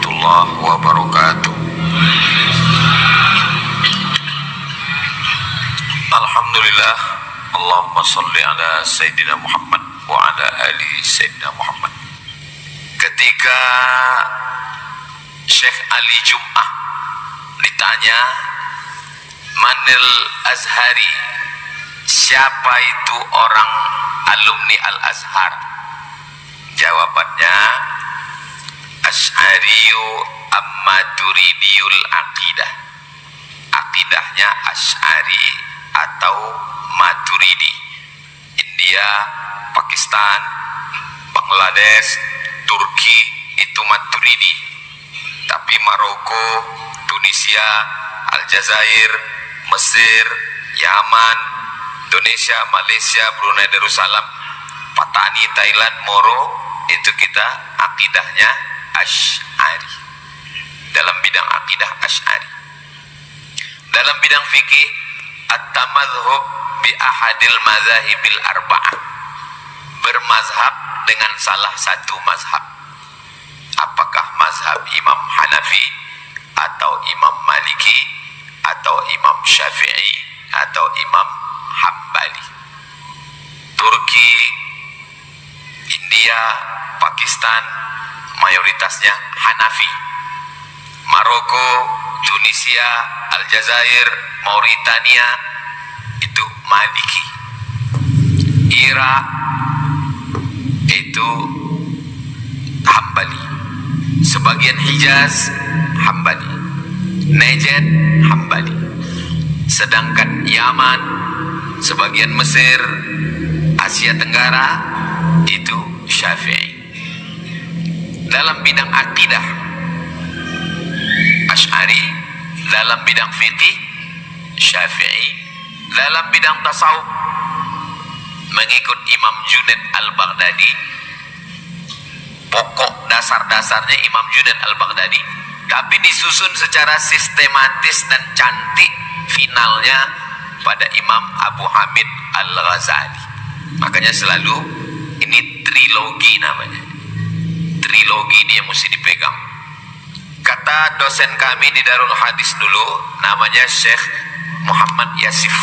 warahmatullahi wabarakatuh. Alhamdulillah, Allahumma salli ala Sayyidina Muhammad wa ala ali Sayyidina Muhammad. Ketika Syekh Ali Jum'ah ditanya, Manil Azhari, siapa itu orang alumni Al-Azhar? Jawabannya, Asy'ariyu Amaturidiyul Aqidah. Akidahnya Asy'ari atau Maturidi. India, Pakistan, Bangladesh, Turki itu Maturidi. Tapi Maroko, Tunisia, Aljazair, Mesir, Yaman, Indonesia, Malaysia, Brunei Darussalam, Patani, Thailand, Moro, itu kita akidahnya Asy'ari. Dalam bidang akidah Asy'ari. Dalam bidang fikih, at-tamadhhub bi ahadil mazahibil arba'ah. Bermazhab dengan salah satu mazhab. Apakah mazhab Imam Hanafi atau Imam Maliki atau Imam Syafi'i atau Imam Hambali. Turki, India, Pakistan mayoritasnya Hanafi. Maroko, Tunisia, Aljazair, Mauritania itu Maliki. Irak itu Hambali. Sebagian Hijaz Hambali. Najd Hambali. Sedangkan Yaman, sebagian Mesir, Asia Tenggara itu Syafi'i. Dalam bidang akidah Asy'ari, dalam bidang fikih Syafi'i, dalam bidang tasawuf mengikut Imam Junaid Al-Baghdadi. Pokok dasar-dasarnya Imam Junaid Al-Baghdadi, tapi disusun secara sistematis dan cantik finalnya pada Imam Abu Hamid Al-Ghazali. Makanya selalu ini trilogi namanya. Trilogi ini yang mesti dipegang. Kata dosen kami di Darul Hadis dulu, namanya Syekh Muhammad Yasif.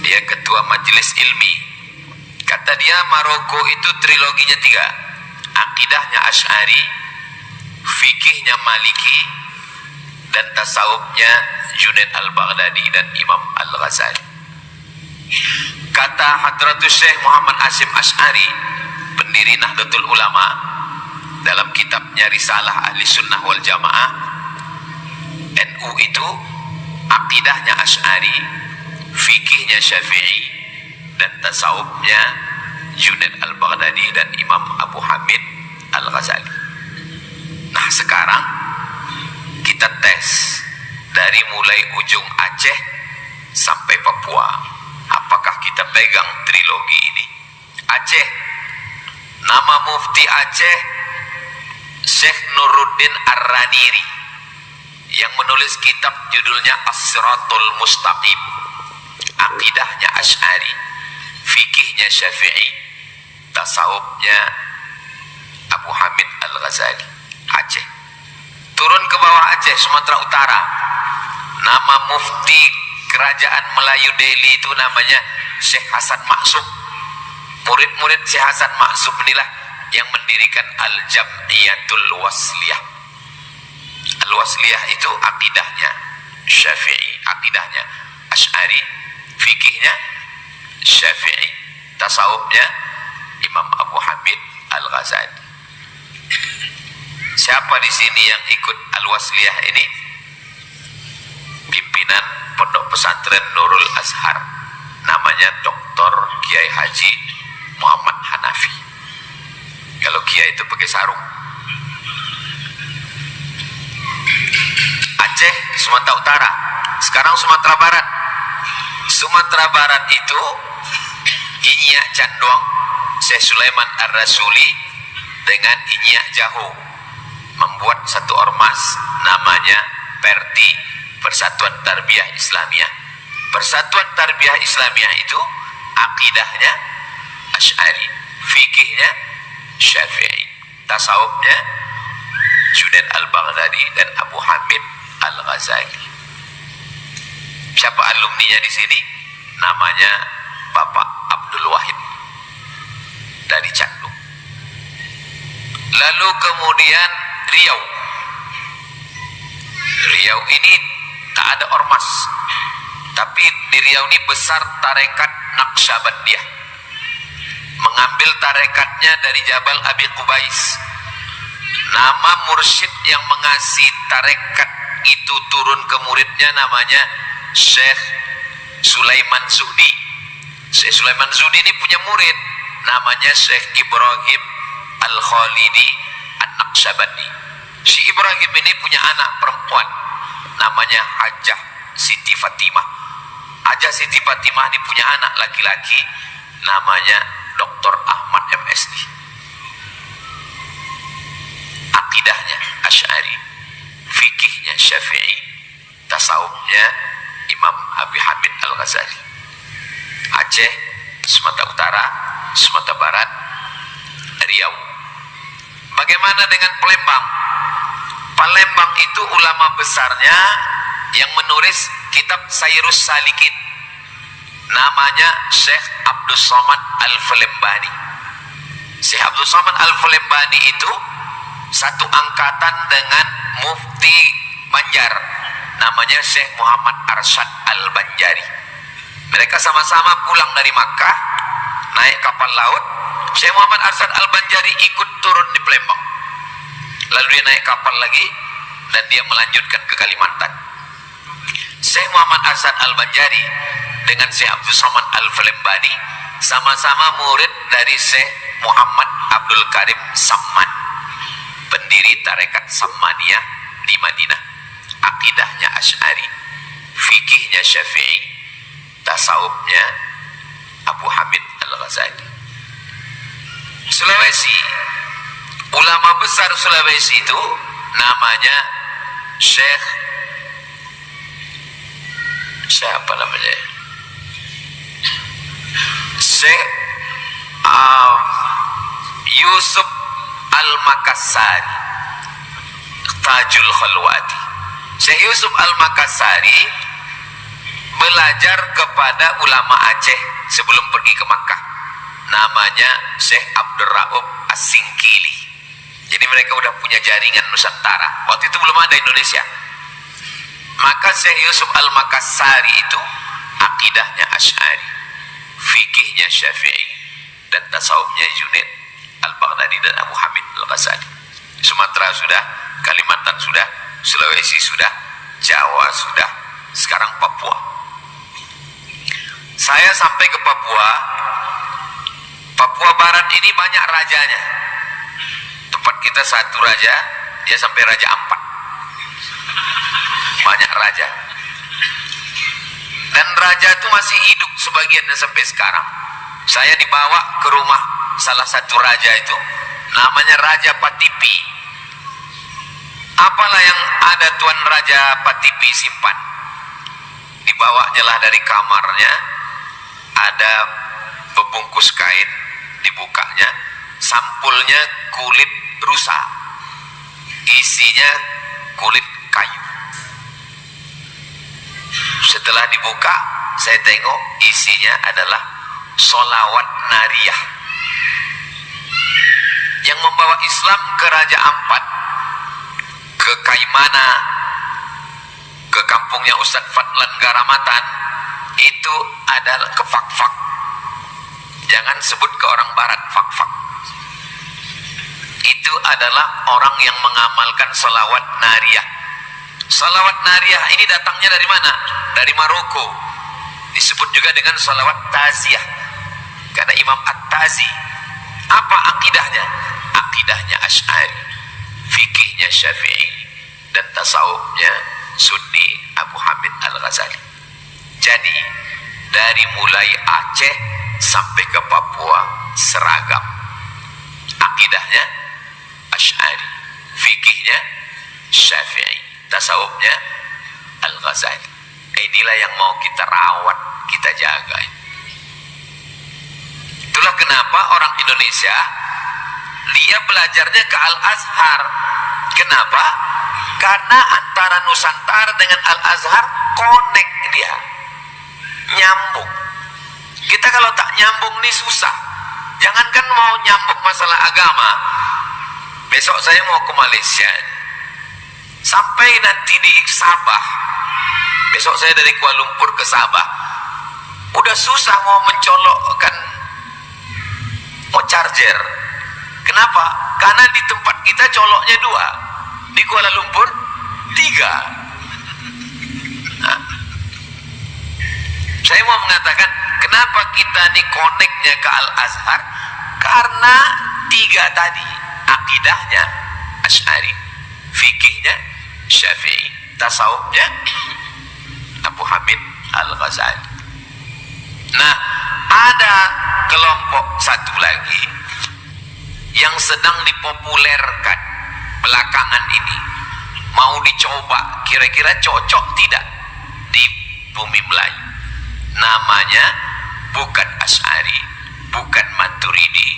Dia ketua majelis ilmi. Kata dia Maroko itu triloginya 3. Akidahnya Asy'ari, fikihnya Maliki, dan tasawufnya Junaid Al-Baghdadi dan Imam Al-Ghazali. Kata Hadratus Syekh Muhammad Hasyim Asy'ari, pendiri Nahdlatul Ulama, dalam kitabnya Risalah Ahli Sunnah wal Jamaah, NU itu akidahnya Asy'ari, fikihnya Syafi'i, dan tasawufnya Junaid Al-Baghdadi dan Imam Abu Hamid Al-Ghazali. Nah sekarang kita tes dari mulai ujung Aceh sampai Papua, apakah kita pegang trilogi ini? Aceh, nama mufti Aceh Syekh Nuruddin Ar-Raniri yang menulis kitab judulnya As-Siratul Mustaqim. Akidahnya Asy'ari, fikihnya Syafi'i, tasawufnya Abu Hamid Al-Ghazali. Aceh. Turun ke bawah Aceh, Sumatera Utara, nama mufti kerajaan Melayu Delhi itu namanya Syekh Hasan Maksum. Murid-murid Syekh Hasan Maksum inilah yang mendirikan Al-Jam'iyatul Wasliyah. Al-Wasliyah itu akidahnya Syafi'i, akidahnya Asy'ari, fikihnya Syafi'i, tasawufnya Imam Abu Hamid Al-Ghazali. Siapa di sini yang ikut Al-Wasliyah ini? Pimpinan Pondok Pesantren Nurul Azhar, namanya Dr. Kiai Haji Muhammad Hanafi. Kalau Kiai itu pakai sarung. Aceh, Sumatera Utara. Sekarang Sumatera Barat. Sumatera Barat itu Inyak Canduang, Syekh Sulaiman Ar-Rasuli dengan Inyak Jaho membuat satu ormas namanya Perti, Persatuan Tarbiyah Islamiyah. Persatuan Tarbiyah Islamiyah itu akidahnya Asy'ari, fikihnya Syafi'i, tasawufnya Junaid al-Baghdadi dan Abu Hamid al-Ghazali. Siapa alumninya di sini? Namanya Bapak Abdul Wahid dari Cakung. Lalu kemudian Riau. Riau ini tak ada ormas, tapi di Riau ini besar tarekat Naqsyabandiyah. Mengambil tarekatnya dari Jabal Abi Qubais. Nama mursyid yang mengasih tarekat itu turun ke muridnya namanya Syekh Sulaiman Zuhdi. Syekh Sulaiman Zuhdi ini punya murid namanya Syekh Ibrahim Al-Khalidi An-Naqsyabandi. Si Ibrahim ini punya anak perempuan namanya Hajjah Siti Fatimah. Hajjah Siti Fatimah ini punya anak laki-laki namanya Dr. Ahmad MSD. Akidahnya Asy'ari, fikihnya Syafi'i, tasawufnya Imam Abi Hamid Al-Ghazali. Aceh, Sumatera Utara, Sumatera Barat, Riau. Bagaimana dengan Palembang? Palembang itu ulama besarnya yang menulis kitab Sayrus Salikin, namanya Syekh Abdul Somad Al-Falembani. Syekh Abdul Somad Al-Falembani itu satu angkatan dengan Mufti Banjar, namanya Syekh Muhammad Arsyad Al-Banjari. Mereka sama-sama pulang dari Makkah naik kapal laut. Syekh Muhammad Arsyad Al-Banjari ikut turun di Palembang, lalu dia naik kapal lagi dan dia melanjutkan ke Kalimantan. Syekh Muhammad Arsyad Al-Banjari dengan Syekh Abdul Somad Al-Falembani sama-sama murid dari Syekh Muhammad Abdul Karim Samman, pendiri tarekat Sammaniyah di Madinah. Akidahnya Asy'ari, fikihnya Syafi'i, tasawufnya Abu Hamid Al-Ghazali. Sulawesi, ulama besar Sulawesi itu namanya Syekh siapa namanya? Syekh Yusuf Al-Makassari Tajul Khalwati. Syekh Yusuf Al-Makassari belajar kepada ulama Aceh sebelum pergi ke Makkah, namanya Syekh Abdul Raub As-Singkili. Jadi mereka udah punya jaringan Nusantara. Waktu itu belum ada Indonesia. Maka Syekh Yusuf Al-Makassari itu akidahnya Asy'ari, fikihnya Syafi'i, dan tasawufnya Junaid Al-Baghdadi dan Abu Hamid Al-Ghazali. Sumatera sudah, Kalimantan sudah, Sulawesi sudah, Jawa sudah, sekarang Papua. Saya sampai ke Papua. Papua Barat ini banyak rajanya. Tempat kita satu raja, dia sampai raja 4. Banyak raja. Dan raja itu masih hidup sebagiannya sampai sekarang. Saya dibawa ke rumah salah satu raja itu, namanya Raja Patipi. Apalah yang ada Tuan Raja Patipi simpan? Dibawanya lah dari kamarnya, ada bebungkus kain, dibukanya, sampulnya kulit rusa, isinya kulit kayu. Setelah dibuka, saya tengok isinya adalah sholawat nariyah. Yang membawa Islam ke Raja Ampat, ke Kaimana, ke kampungnya Ustadz Fadlan Garamatan, itu adalah ke Fak-Fak. Jangan sebut ke orang barat Fak-Fak. Itu adalah orang yang mengamalkan sholawat nariyah. Sholawat nariyah ini datangnya dari mana? Dari Maroko. Disebut juga dengan sholawat taziyah, karena Imam At-Tazi. Apa akidahnya? Akidahnya Asy'ari, fikihnya Syafi'i, dan tasawufnya Sunni Abu Hamid Al-Ghazali. Jadi dari mulai Aceh sampai ke Papua seragam. Akidahnya Asy'ari, fikihnya Syafi'i, tasawufnya Al-Ghazali. Inilah yang mau kita rawat, kita jaga. Itulah kenapa orang Indonesia dia belajarnya ke Al-Azhar. Kenapa? Karena antara Nusantara dengan Al-Azhar connect dia, nyambung. Kita kalau tak nyambung nih susah. Jangankan mau nyambung masalah agama. Besok saya mau ke Malaysia, sampai nanti di Sabah. Besok saya dari Kuala Lumpur ke Sabah, udah susah mau mencolokkan, mau charger. Kenapa? Karena di tempat kita coloknya 2, di Kuala Lumpur 3. Nah, saya mau mengatakan, kenapa kita nih koneknya ke Al-Azhar? Karena 3 tadi, akidahnya Asy'ari, fikihnya Syafi'i, tasawufnya Abu Hamid Al-Ghazali. Nah, ada kelompok satu lagi yang sedang dipopulerkan belakangan ini, mau dicoba kira-kira cocok tidak di bumi Melayu. Namanya bukan Asy'ari, bukan Maturidi,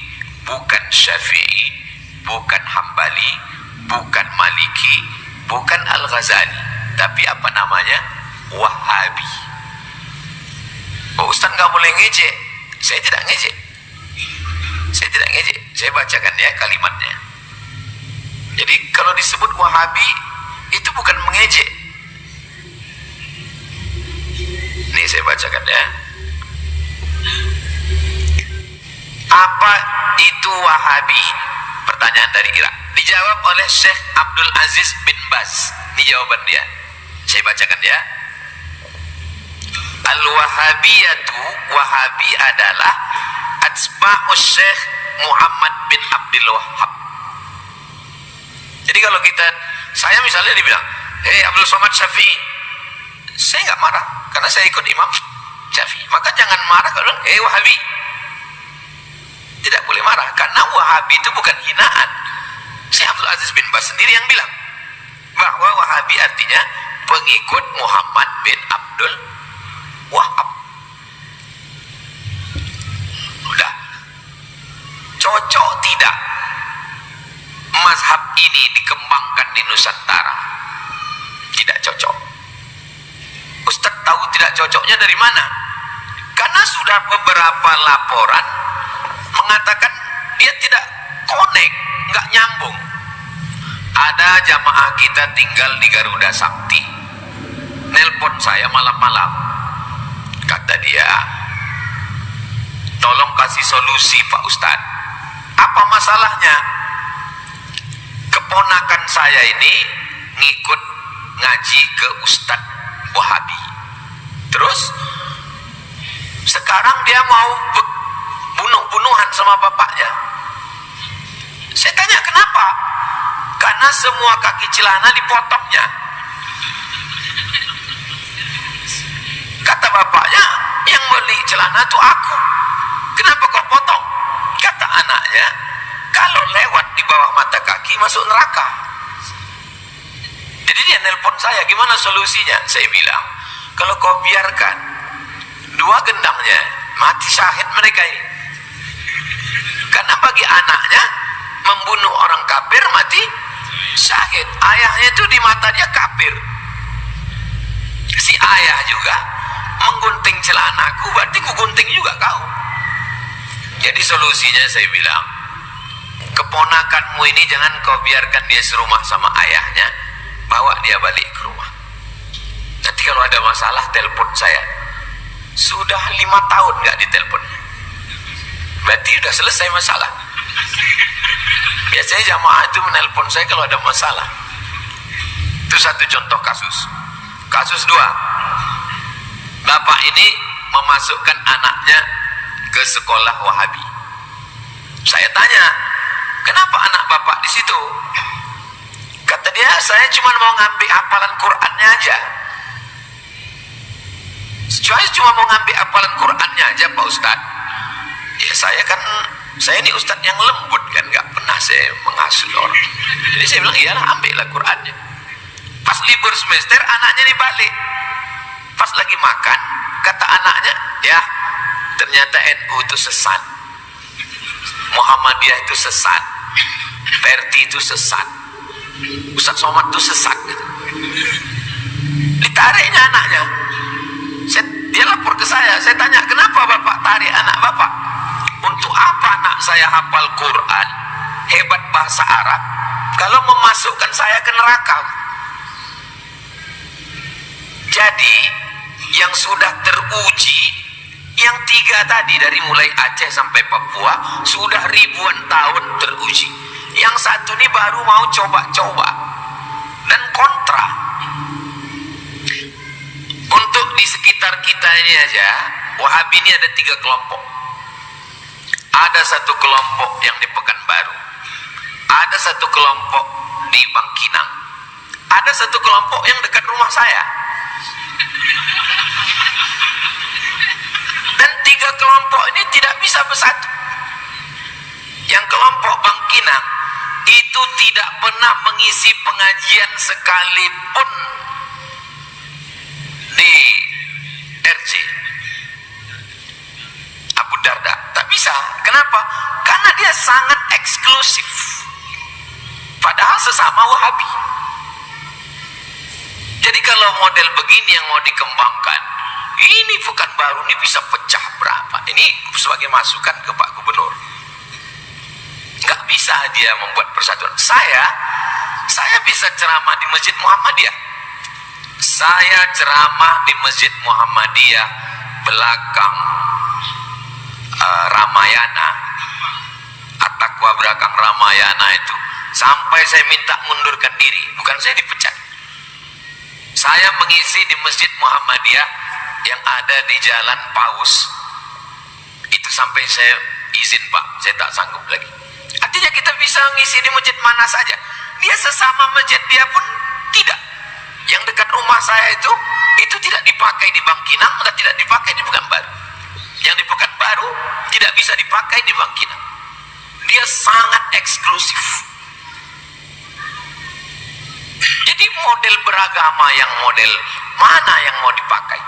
bukan Syafi'i, bukan Hambali, bukan Maliki, bukan Al-Ghazali, tapi apa namanya? Wahabi. Oh, Ustaz nggak boleh ngejek. Saya tidak ngejek. Saya tidak ngejek. Saya bacakan ya kalimatnya. Jadi kalau disebut Wahabi itu bukan mengejek. Nih saya bacakan ya. Apa itu Wahabi? Pertanyaan dari Irak. Dijawab oleh Syekh Abdul Aziz bin Baz. Ini jawaban dia. Saya bacakan ya. Al-Wahabiyatu, Wahabi adalah atsba'us Syekh Muhammad bin Abdul Wahhab. Jadi kalau saya misalnya dibilang, "Hei Abdul Somad Syafi'i," saya nggak marah karena saya ikut Imam Syafi'i. Maka jangan marah kalau, "Hei Wahabi." Tidak boleh marah karena Wahabi itu bukan hinaan. Syekh Abdul Aziz bin Baz sendiri yang bilang bahwa Wahabi artinya pengikut Muhammad bin Abdul Wahab. Udah. Cocok tidak mazhab ini dikembangkan di Nusantara? Tidak cocok. Ustaz tahu tidak cocoknya dari mana? Karena sudah beberapa laporan mengatakan dia tidak connect, nggak nyambung. Ada jamaah kita tinggal di Garuda Sakti, nelpon saya malam-malam. Kata dia, "Tolong kasih solusi Pak Ustadz. Apa masalahnya? Keponakan saya ini ngikut ngaji ke Ustadz Wahabi. Terus sekarang dia mau bunuh-bunuhan sama bapaknya." Saya tanya, "Kenapa?" "Karena semua kaki celana dipotongnya." Kata bapaknya, "Yang beli celana itu aku. Kenapa kau potong?" Kata anaknya, "Kalau lewat di bawah mata kaki masuk neraka." Jadi dia nelpon saya, "Gimana solusinya?" Saya bilang, "Kalau kau biarkan 2 gendangnya, mati syahid mereka ini. Karena bagi anaknya membunuh orang kafir mati syahid. Ayahnya itu di mata dia kafir. Si ayah juga menggunting celanaku, berarti ku gunting juga kau." Jadi solusinya saya bilang, keponakanmu ini jangan kau biarkan dia serumah sama ayahnya, bawa dia balik ke rumah. Nanti kalau ada masalah telepon saya. Sudah 5 tahun nggak ditelepon, berarti udah selesai masalah. Biasanya jamaah itu menelpon saya kalau ada masalah. Itu satu contoh kasus. Kasus 2, bapak ini memasukkan anaknya ke sekolah Wahabi. Saya tanya, "Kenapa anak bapak di situ?" Kata dia, "Saya cuma mau ngambil hafalan Qur'annya aja." Saya cuma mau ngambil hafalan Qur'annya aja Pak Ustadz. Ya saya ini Ustadz yang lembut kan, nggak pernah saya mengasuh orang. Jadi saya bilang, "Iyalah, ambillah Qur'annya." Pas libur semester anaknya dibalik. Pas lagi makan, kata anaknya, "Ya, ternyata NU itu sesat, Muhammadiyah itu sesat, Perti itu sesat." Ustaz Somad tuh sesat gitu. Ditariknya anaknya. Dia lapor ke saya tanya, kenapa bapak tarik anak bapak? Untuk apa anak saya hafal Quran, hebat bahasa Arab, kalau memasukkan saya ke neraka? Jadi yang sudah teruji, yang 3 tadi dari mulai Aceh sampai Papua sudah ribuan tahun teruji. Yang 1 ini baru mau coba-coba dan kontra. Untuk di sekitar kita ini aja, Wahabi ini ada 3 kelompok. Ada 1 kelompok yang di Pekanbaru, ada 1 kelompok di Bangkinang, ada 1 kelompok yang dekat rumah saya. Dan 3 kelompok ini tidak bisa bersatu. Yang kelompok Bangkinang itu tidak pernah mengisi pengajian sekalipun di RC Abu Darda, tak bisa. Kenapa? Karena dia sangat eksklusif, padahal sesama Wahabi. Jadi kalau model begini yang mau dikembangkan, ini Pekanbaru ini bisa pecah berapa? Ini sebagai masukan ke Pak Gubernur. Nggak bisa dia membuat persatuan. Saya bisa ceramah di Masjid Muhammadiyah. Saya ceramah di Masjid Muhammadiyah belakang Ramayana, At-Taqwa belakang Ramayana itu, sampai saya minta mundurkan diri, bukan saya dipecat. Saya mengisi di Masjid Muhammadiyah yang ada di Jalan Paus itu sampai saya izin, Pak, saya tak sanggup lagi. Artinya kita bisa mengisi di masjid mana saja. Dia sesama masjid dia pun tidak. Yang dekat rumah saya itu tidak dipakai di Bangkinang dan tidak dipakai di Pekanbaru. Yang di Pekanbaru tidak bisa dipakai di Bangkinang. Dia sangat eksklusif. Jadi model beragama yang model mana yang mau dipakai?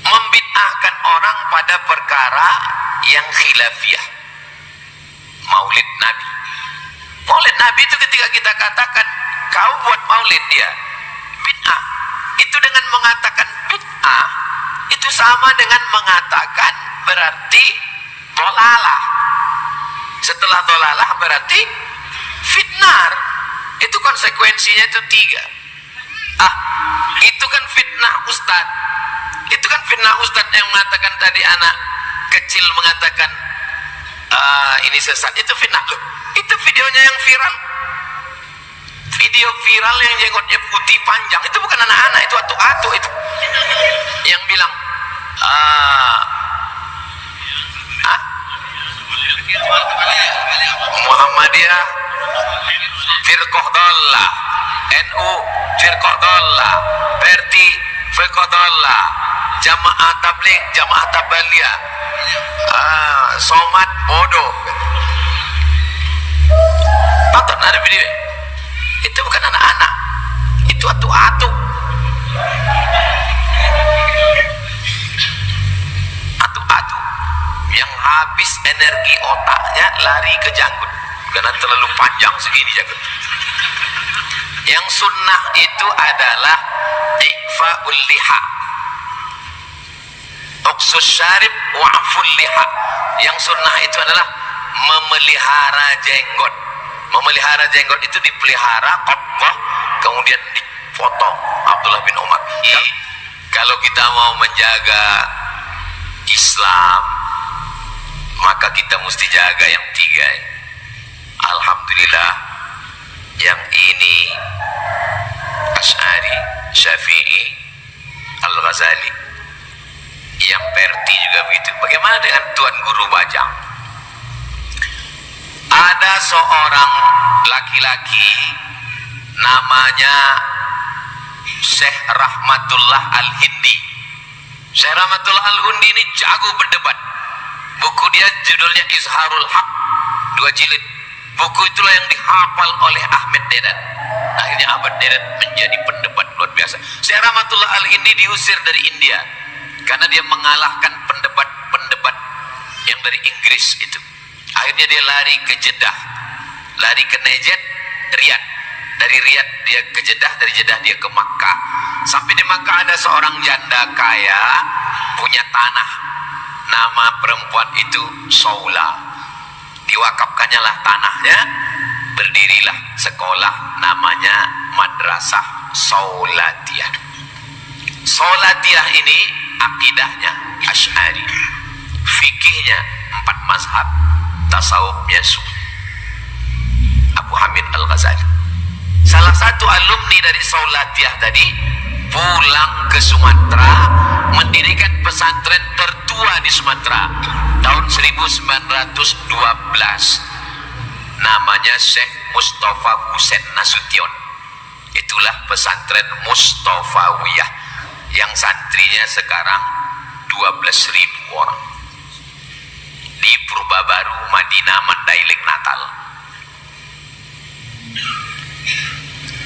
Membid'ahkan orang pada perkara yang khilafiyah. Maulid Nabi. Maulid Nabi itu ketika kita katakan kau buat maulid dia bid'ah, itu dengan mengatakan bid'ah itu sama dengan mengatakan berarti dolalah. Setelah dolalah berarti fitnar. Itu konsekuensinya itu 3. Itu kan fitnah ustad. Itu kan fitnah ustad yang mengatakan tadi anak kecil mengatakan ini sesat. Itu fitnah loh. Itu videonya yang viral. Video viral yang jenggotnya putih panjang itu bukan anak-anak, itu atu-atu itu. Yang bilang Muhammadiyah firqah dhallah, NU firqah dhallah, Perti firqah dhallah, Jamaah Tabligh, Jamaah Tabaliyah, Somad bodoh. Tonton ada video. Itu bukan anak-anak, itu atu-atu. Atu-atu yang habis energi otaknya lari ke janggut karena terlalu panjang segini janggut. Yang sunnah itu adalah ikhfa'ul liha, uqsus syarib wa'ful liha. Yang sunnah itu adalah memelihara jenggot. Memelihara jenggot itu dipelihara khotbah, kemudian dipotong. Abdullah bin Umar. Kalau kita mau menjaga Islam, maka kita mesti jaga yang 3. Alhamdulillah, yang ini Asy'ari, Syafi'i, Al-Ghazali, yang Perti juga begitu. Bagaimana dengan Tuan Guru Bajang? Ada seorang laki-laki namanya Syekh Rahmatullah Al-Hindi. Syekh Rahmatullah Al-Hindi ini jago berdebat. Buku dia judulnya Izharul Haq, 2 jilid. Buku itulah yang dihafal oleh Ahmad Dedan. Akhirnya Ahmad Dedan menjadi pendebat luar biasa. Syekh Rahmatullah Al-Hindi diusir dari India karena dia mengalahkan pendebat-pendebat yang dari Inggris itu. Akhirnya dia lari ke Jeddah, lari ke Najd, Riyadh. Dari Riyadh dia ke Jeddah, dari Jeddah dia ke Makkah. Sampai di Makkah ada seorang janda kaya punya tanah. Nama perempuan itu Saula. Diwakafkannya lah tanahnya, berdirilah sekolah namanya Madrasah Saulatiyah. Saulatiyah ini akidahnya Asy'ari, fikihnya 4 mazhab, tasawufnya Sufi. Abu Hamid Al-Ghazali. Salah satu alumni dari Saulatiyah tadi pulang ke Sumatera, mendirikan pesantren tertua di Sumatera tahun 1912. Namanya Syekh Mustafa Husain Nasution. Itulah pesantren Mustafawiyah yang santrinya sekarang 12.000 orang di Purbabaru, Madinah, Mandailing, Natal.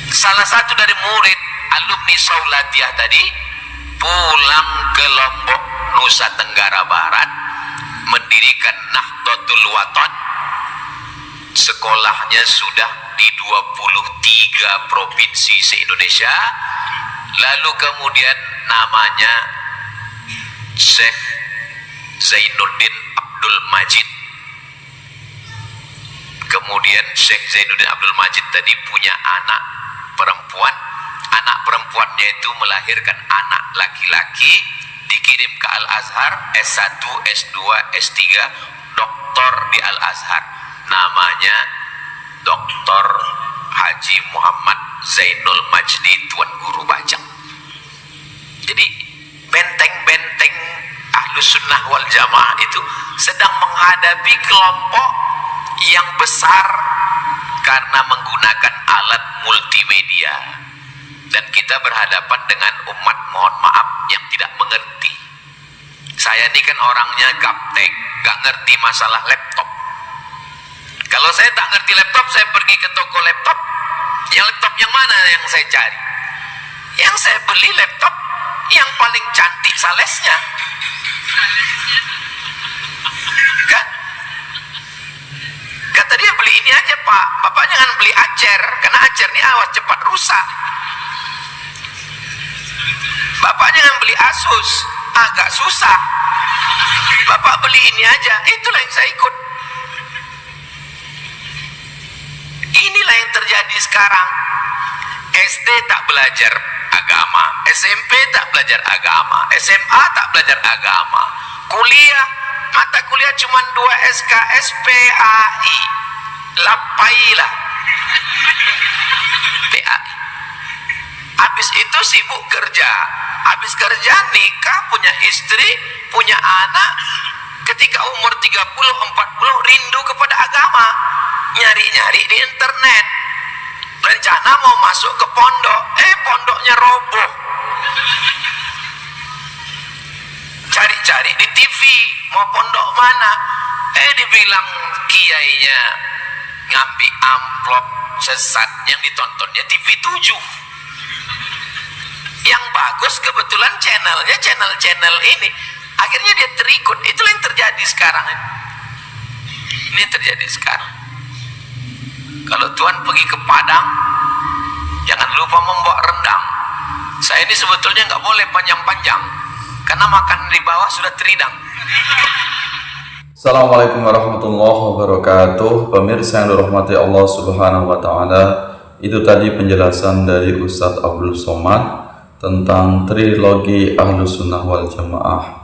Salah satu dari murid alumni Saulatiyah tadi pulang ke Lombok, Nusa Tenggara Barat, mendirikan Nahdlatul Wathon. Sekolahnya sudah di 23 provinsi se-Indonesia. Lalu kemudian namanya Syekh Zainuddin Abdul Majid. Kemudian Syekh Zainuddin Abdul Majid tadi punya anak perempuan. Anak perempuannya itu melahirkan anak laki-laki, dikirim ke Al-Azhar, S1, S2, S3, doktor di Al-Azhar. Namanya Dr. Haji Muhammad Zainul Majdi, Tuan Guru Bajang. Jadi benteng-benteng Ahlus Sunnah wal Jamaah itu sedang menghadapi kelompok yang besar karena menggunakan alat multimedia, dan kita berhadapan dengan umat, mohon maaf, yang tidak mengerti. Saya ini kan orangnya gaptek, gak ngerti masalah laptop. Kalau saya tak ngerti laptop, saya pergi ke toko laptop. Yang laptop yang mana yang saya cari? Yang saya beli laptop yang paling cantik salesnya, kan? Kata dia, beli ini aja Pak, Bapak jangan beli Acer, karena Acer ini awas cepat rusak. Bapak jangan beli Asus, agak susah. Bapak beli ini aja. Itulah yang saya ikut. Inilah yang terjadi sekarang. SD tak belajar agama, SMP tak belajar agama, SMA tak belajar agama, kuliah, mata kuliah cuma 2 SKS PAI, lapailah PAI. Habis itu sibuk kerja, habis kerja nikah, punya istri, punya anak. Ketika umur 30-40 rindu kepada agama, nyari-nyari di internet, rencana mau masuk ke pondok, pondoknya roboh. Cari-cari di TV, mau pondok mana, dibilang kiainya ngambil amplop sesat, yang ditontonnya TV 7. Yang bagus kebetulan channel ini, akhirnya dia terikut. Itulah yang terjadi sekarang. Ini yang terjadi sekarang. Kalau Tuhan pergi ke Padang, jangan lupa membawa rendang. Saya ini sebetulnya nggak boleh panjang-panjang, karena makan di bawah sudah teridang. Assalamualaikum warahmatullahi wabarakatuh. Pemirsa yang dirahmati Allah Subhanahu wa Ta'ala, itu tadi penjelasan dari Ustadz Abdul Somad tentang trilogi Ahlus Sunnah wal Jamaah.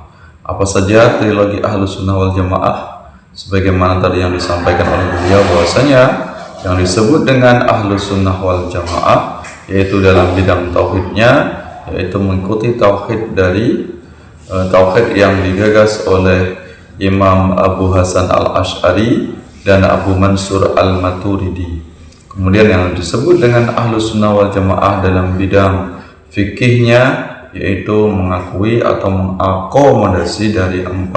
Apa saja trilogi Ahlus Sunnah wal Jamaah? Sebagaimana tadi yang disampaikan oleh beliau, bahwasanya yang disebut dengan Ahlus Sunnah wal Jamaah yaitu dalam bidang tauhidnya, yaitu mengikuti tauhid dari tauhid yang digagas oleh Imam Abu Hasan Al-Asy'ari dan Abu Mansur Al-Maturidi. Kemudian yang disebut dengan Ahlus Sunnah wal Jamaah dalam bidang fikihnya, yaitu mengakui atau mengakomodasi dari 4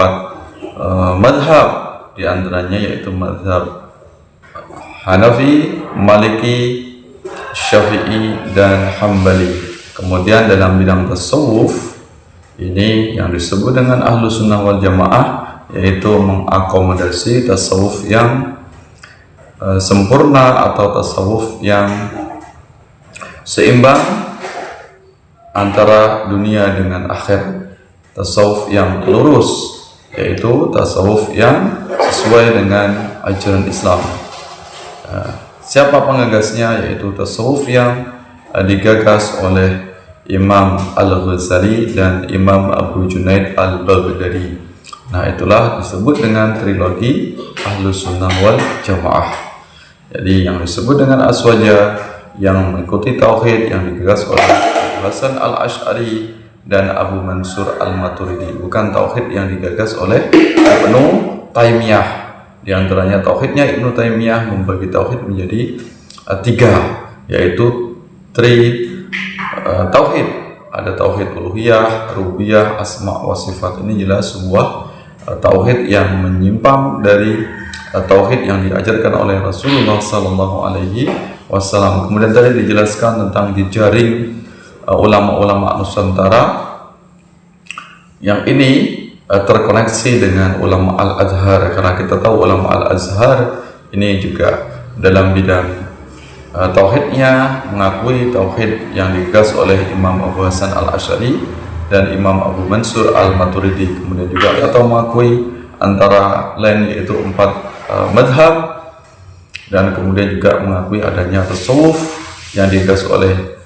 madhab, diantaranya yaitu madhab Hanafi, Maliki, Syafi'i, dan Hambali. Kemudian dalam bidang tasawuf, ini yang disebut dengan Ahlus Sunnah wal Jamaah, yaitu mengakomodasi tasawuf yang sempurna atau tasawuf yang seimbang antara dunia dengan akhir, tasawuf yang lurus, yaitu tasawuf yang sesuai dengan ajaran Islam. Siapa penggagasnya? Yaitu tasawuf yang digagas oleh Imam Al-Ghazali dan Imam Abu Junaid Al-Baghdadi. Nah, itulah disebut dengan trilogi Ahlus Sunnah wal Jamaah. Jadi yang disebut dengan Aswaja, yang mengikuti tauhid yang digagas oleh Abu Hasan Al-Asy'ari dan Abu Mansur Al-Maturidi, bukan tauhid yang digagas oleh Ibnu Taimiyah. Di antaranya tauhidnya Ibnu Taimiyah membagi tauhid menjadi tiga, yaitu tauhid. Ada tauhid uluhiyah, rububiyah, asma wa sifat. Ini jelas sebuah tauhid yang menyimpang dari tauhid yang diajarkan oleh Rasulullah sallallahu alaihi wasallam. Kemudian tadi dijelaskan tentang jejaring ulama-ulama Nusantara yang ini terkoneksi dengan ulama Al-Azhar, karena kita tahu ulama Al-Azhar ini juga dalam bidang tauhidnya mengakui tauhid yang digagas oleh Imam Abu Hasan Al-Asy'ari dan Imam Abu Mansur Al-Maturidi. Kemudian juga kita mengakui antara lain yaitu 4 madhab, dan kemudian juga mengakui adanya tasawuf yang digagas oleh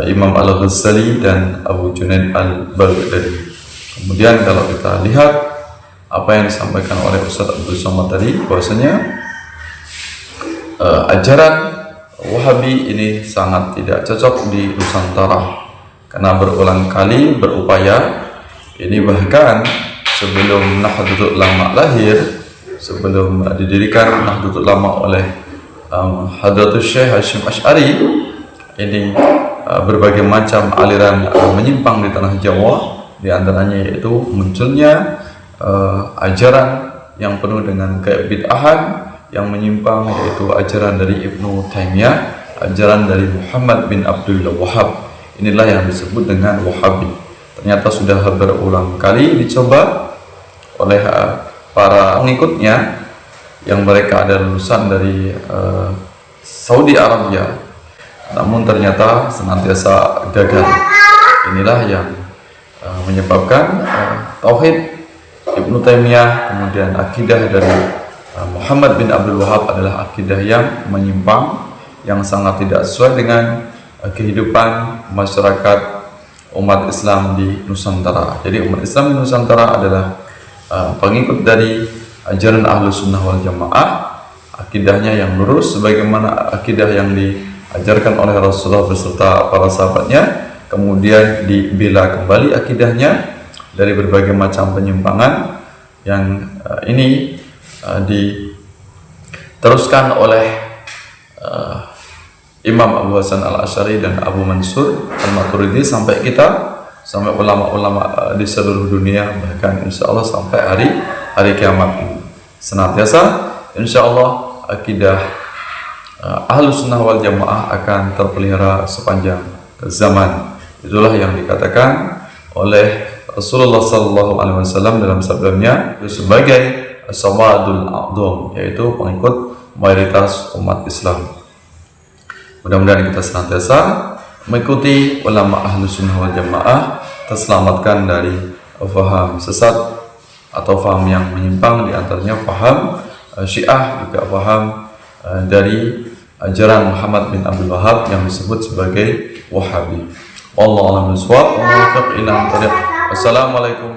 Imam Al-Ghazali dan Abu Junaid Al-Baghdadi. Kemudian kalau kita lihat apa yang disampaikan oleh Ustaz Abdul Somad tadi, bahwasanya ajaran Wahabi ini sangat tidak cocok di Nusantara, karena berulang kali berupaya, ini bahkan sebelum Nahdlatul Ulama lahir, sebelum didirikan Nahdlatul Ulama oleh Hadratus Syekh Hasyim Asy'ari, ini berbagai macam aliran menyimpang di tanah Jawa. Di antaranya yaitu munculnya ajaran yang penuh dengan kebid'ahan yang menyimpang, yaitu ajaran dari Ibnu Taimiyah, ajaran dari Muhammad bin Abdul Wahhab. Inilah yang disebut dengan Wahabi. Ternyata sudah berulang kali dicoba oleh para pengikutnya yang mereka ada lulusan dari Saudi Arabia, namun ternyata senantiasa gagal. Inilah yang menyebabkan tauhid Ibnu Taimiyah, kemudian akidah dari Muhammad bin Abdul Wahhab adalah akidah yang menyimpang, yang sangat tidak sesuai dengan kehidupan masyarakat umat Islam di Nusantara. Jadi umat Islam di Nusantara adalah pengikut dari ajaran Ahlus Sunnah wal Jamaah, akidahnya yang lurus sebagaimana akidah yang diajarkan oleh Rasulullah beserta para sahabatnya. Kemudian dibela kembali akidahnya dari berbagai macam penyimpangan yang ini diteruskan oleh Imam Abu Hasan Al-Asy'ari dan Abu Mansur Al-Maturidi sampai ulama-ulama di seluruh dunia, bahkan insya Allah sampai hari kiamat ini. Senantiasa insya Allah akidah Ahlus Sunnah wal Jamaah akan terpelihara sepanjang zaman. Itulah yang dikatakan oleh Rasulullah SAW dalam sabdanya sebagai Sawadul A'dham, yaitu pengikut mayoritas umat Islam. Mudah-mudahan kita senantiasa mengikuti ulama Ahlus Sunnah wal Jamaah, terselamatkan dari faham sesat atau faham yang menyimpang, di antaranya faham Syiah, juga faham dari ajaran Muhammad bin Abdul Wahhab yang disebut sebagai Wahabi. Wallahu a'lam bishawab. Wassalamualaikum